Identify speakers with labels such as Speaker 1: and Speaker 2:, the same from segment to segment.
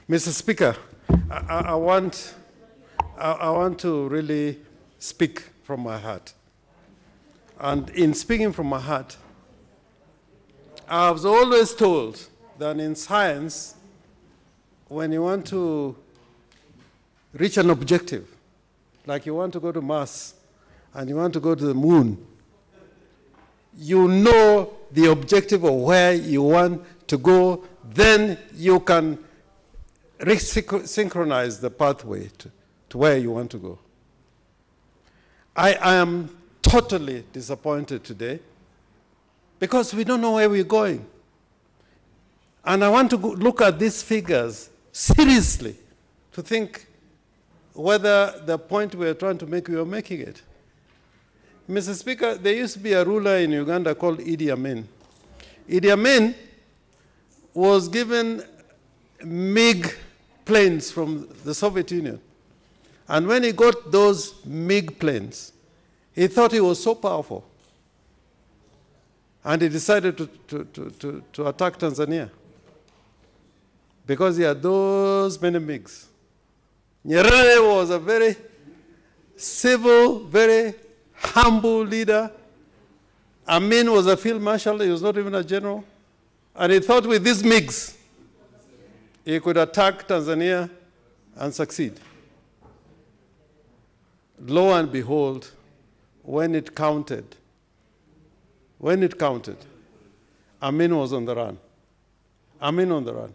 Speaker 1: Mr. Speaker, I want to really speak from my heart. And in speaking from my heart, I was always told that in science, when you want to reach an objective, like you want to go to Mars and you want to go to the moon, you know the objective of where you want to go, then you can synchronize the pathway to where you want to go. I am totally disappointed today because we don't know where we're going. And I want to look at these figures seriously to think whether the point we're trying to make, we are making it. Mr. Speaker, there used to be a ruler in Uganda called Idi Amin. Idi Amin was given MiG planes from the Soviet Union. And when he got those MiG planes, he thought he was so powerful. And he decided to attack Tanzania because he had those many MiGs. Nyerere was a very civil, very humble leader. Amin was a field marshal, he was not even a general. And he thought with these MiGs, he could attack Tanzania and succeed. Lo and behold, when it counted, Amin was on the run. Amin on the run.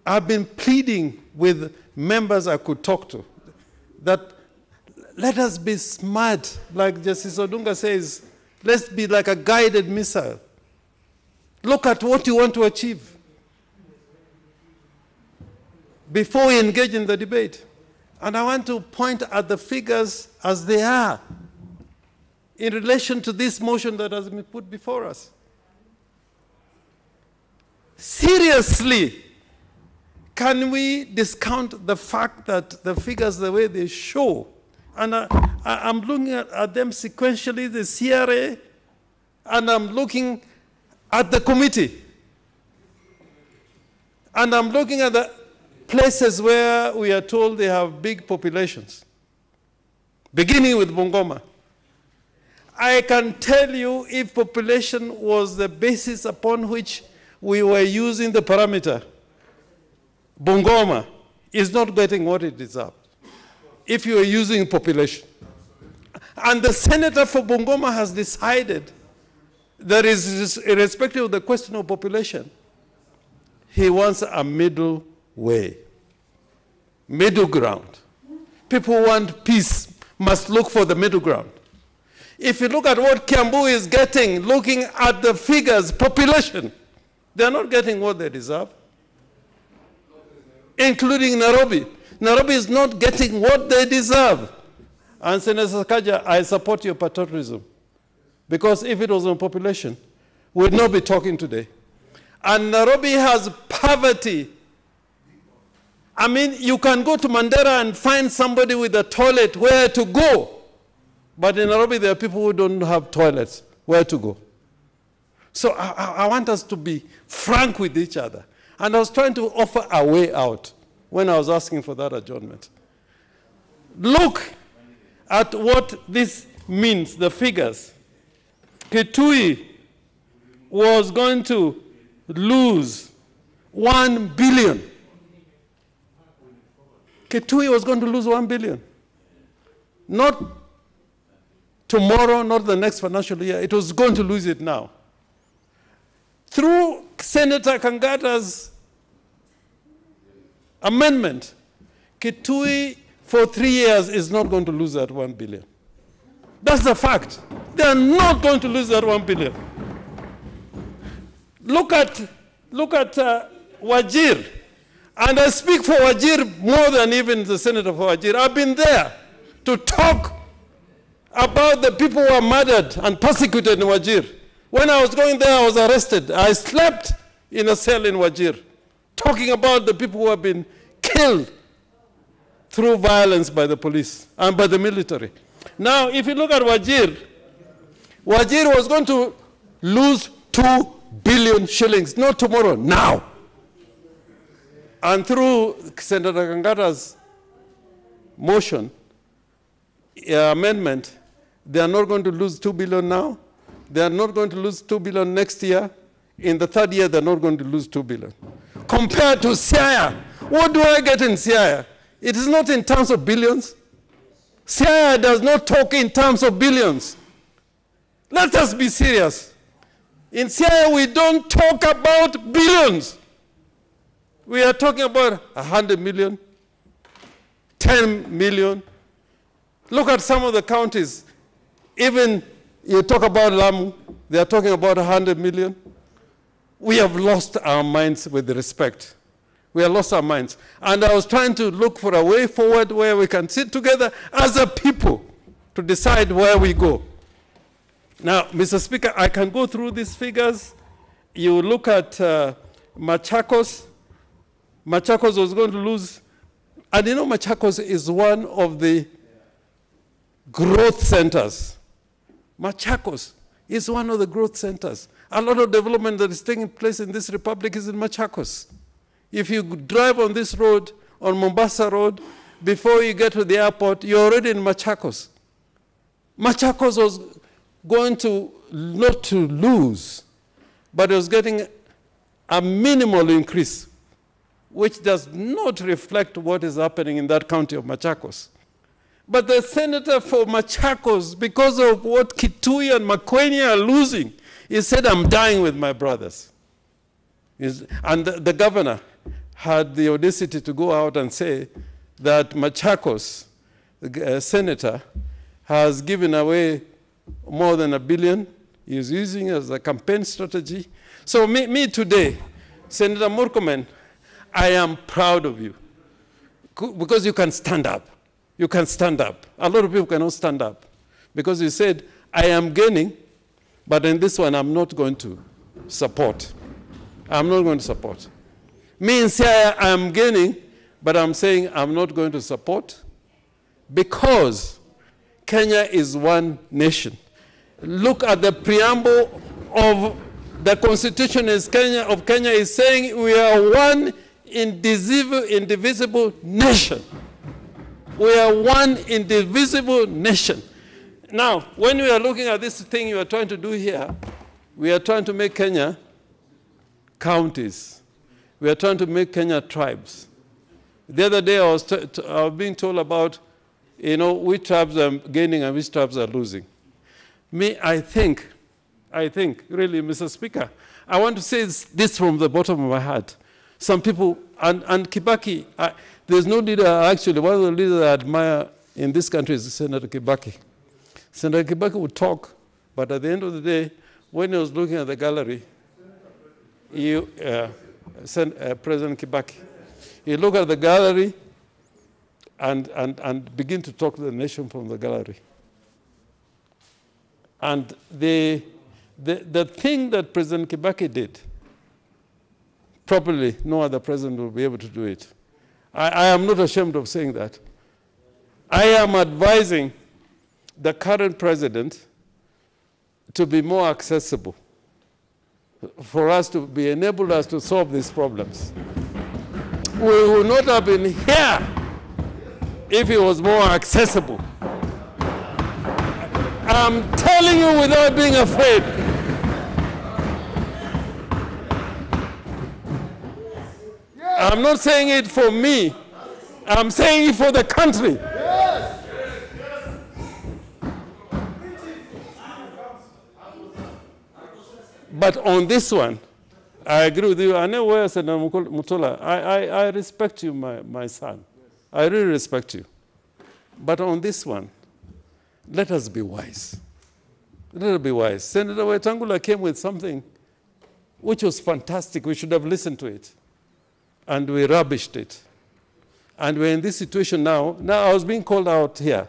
Speaker 1: I've been pleading with members I could talk to that let us be smart, like Justice Odunga says, let's be like a guided missile. Look at what you want to achieve before we engage in the debate. And I want to point at the figures as they are in relation to this motion that has been put before us. Seriously, can we discount the fact that the figures, the way they show, and I'm looking at them sequentially, the CRA, and I'm looking at the committee, and I'm looking at the places where we are told they have big populations, beginning with Bungoma. I can tell you if population was the basis upon which we were using the parameter, Bungoma is not getting what it deserved if you are using population. And the senator for Bungoma has decided that is irrespective of the question of population, he wants a middle way, middle ground. People who want peace must look for the middle ground. If you look at what Kiambu is getting, looking at the figures, population, they're not getting what they deserve, including Nairobi. Nairobi is not getting what they deserve. And Senator Sakaja, I support your patriotism, because if it was on population, we would not be talking today. And Nairobi has poverty. I mean, you can go to Mandera and find somebody with a toilet where to go. But in Nairobi, there are people who don't have toilets where to go. So I want us to be frank with each other. And I was trying to offer a way out when I was asking for that adjournment. Look at what this means, the figures. Kitui was going to lose 1 billion. Kitui was going to lose 1 billion. Not tomorrow, not the next financial year. It was going to lose it now. Through Senator Kangata's amendment, Kitui for 3 years is not going to lose that 1 billion. That's the fact. They are not going to lose that 1 billion. Look at Wajir. And I speak for Wajir more than even the senator for Wajir. I've been there to talk about the people who are murdered and persecuted in Wajir. When I was going there, I was arrested. I slept in a cell in Wajir, talking about the people who have been killed through violence by the police and by the military. Now, if you look at Wajir, Wajir was going to lose 2 billion shillings, not tomorrow, now. And through Senator Kangata's motion, amendment, they are not going to lose 2 billion now. They are not going to lose 2 billion next year. In the third year, they're not going to lose 2 billion. Compared to Siaya, what do I get in Siaya? It is not in terms of billions. Siaya does not talk in terms of billions. Let us be serious. In Siaya, we don't talk about billions. We are talking about 100 million, 10 million. Look at some of the counties. Even you talk about Lamu, they are talking about 100 million. We have lost our minds with respect. We have lost our minds. And I was trying to look for a way forward where we can sit together as a people to decide where we go. Now, Mr. Speaker, I can go through these figures. You look at Machakos. Machakos was going to lose. And you know, Machakos is one of the growth centers. Machakos is one of the growth centers. A lot of development that is taking place in this republic is in Machakos. If you drive on this road, on Mombasa Road, before you get to the airport, you're already in Machakos. Machakos was going to not to lose, but it was getting a minimal increase, which does not reflect what is happening in that county of Machakos. But the senator for Machakos, because of what Kitui and Makwenya are losing, he said, I'm dying with my brothers. And the governor had the audacity to go out and say that Machakos, the senator, has given away more than $1 billion. He's using it as a campaign strategy. So me today, Senator Murkomen, I am proud of you because you can stand up. You can stand up. A lot of people cannot stand up because you said, I am gaining, but in this one I'm not going to support. I'm not going to support. Me in Siaya, I'm gaining, but I'm saying I'm not going to support because Kenya is one nation. Look at the preamble of the Constitution of Kenya is saying we are one indivisible nation. We are one indivisible nation. Now, when we are looking at this thing you are trying to do here, we are trying to make Kenya counties. We are trying to make Kenya tribes. The other day I was being told about, which tribes are gaining and which tribes are losing. I think, really, Mr. Speaker, I want to say this from the bottom of my heart. Some people, and Kibaki, there's no leader, actually, one of the leaders I admire in this country is Senator Kibaki. Senator Kibaki would talk, but at the end of the day, when he was looking at the gallery, President Kibaki, he looked at the gallery and begin to talk to the nation from the gallery. And the thing that President Kibaki did, probably no other president will be able to do it. I am not ashamed of saying that. I am advising the current president to be more accessible, for us to be enabled us to solve these problems. We would not have been here if it was more accessible. I'm telling you without being afraid. I'm not saying it for me. I'm saying it for the country. But on this one, I agree with you. I know where Senator Mutola, I respect you, my son. I really respect you. But on this one, let us be wise. Let us be wise. Senator Wetangula came with something which was fantastic. We should have listened to it. And we rubbished it. And we're in this situation now. Now I was being called out here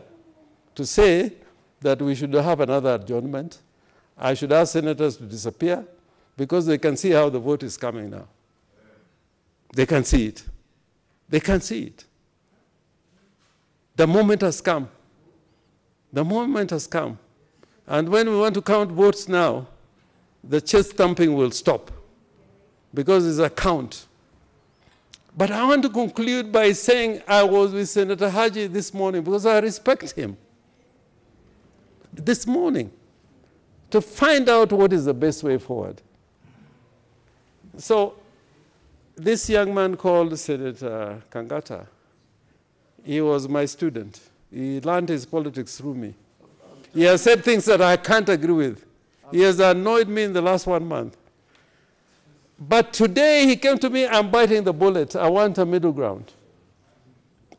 Speaker 1: to say that we should have another adjournment. I should ask senators to disappear because they can see how the vote is coming now. They can see it. They can see it. The moment has come. The moment has come. And when we want to count votes now, the chest thumping will stop because it's a count. But I want to conclude by saying I was with Senator Haji this morning because I respect him. This morning, to find out what is the best way forward. So, this young man called Senator Kangata, he was my student. He learned his politics through me. He has said things that I can't agree with. He has annoyed me in the last 1 month. But today he came to me, I'm biting the bullet. I want a middle ground.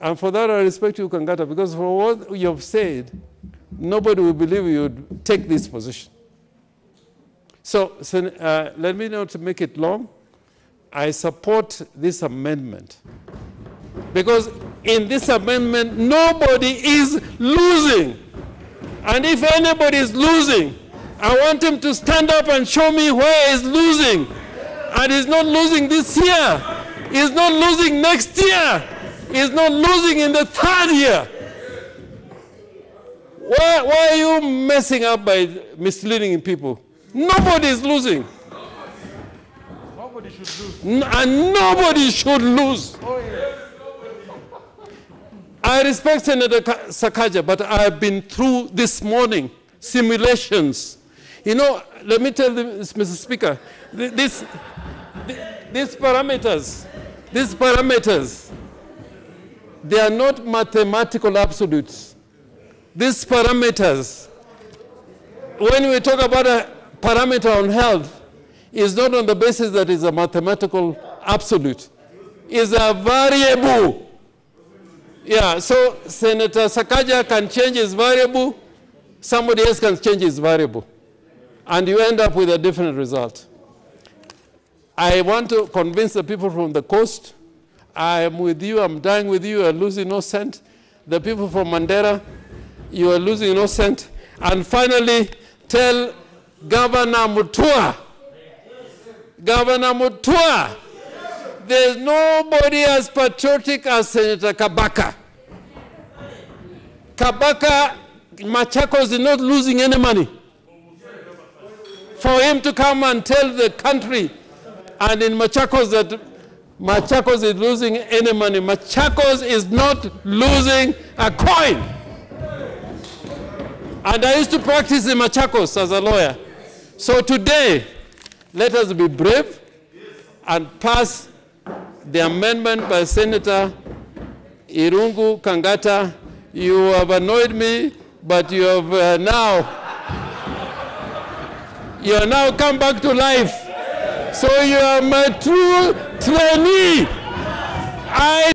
Speaker 1: And for that I respect you, Kangata, because for what you have said, nobody will believe you would take this position. So let me not make it long. I support this amendment. Because in this amendment, nobody is losing. And if anybody is losing, I want him to stand up and show me where he's losing. And he's not losing this year. He's not losing next year. He's not losing in the third year. Why are you messing up by misleading people? Nobody is losing.
Speaker 2: Nobody should lose.
Speaker 1: And nobody should lose.
Speaker 2: Oh, yeah.
Speaker 1: I respect Senator Sakaja, but I have been through this morning simulations. You know, let me tell you, Mr. Speaker, these parameters, they are not mathematical absolutes. These parameters, when we talk about a parameter on health, is not on the basis that it's a mathematical absolute. It's a variable. Yeah, so Senator Sakaja can change his variable, somebody else can change his variable, and you end up with a different result. I want to convince the people from the coast, I am with you, I'm dying with you, you are losing no cent. The people from Mandera, you are losing no cent. And finally, tell Governor Mutua, there's nobody as patriotic as Senator Kabaka. Kabaka, Machakos is not losing any money. For him to come and tell the country, and in Machakos, that Machakos is losing any money. Machakos is not losing a coin. And I used to practice in Machakos as a lawyer. So today, let us be brave and pass the amendment by Senator Irungu Kangata. You have annoyed me, but you have now come back to life. So you are my true trainee.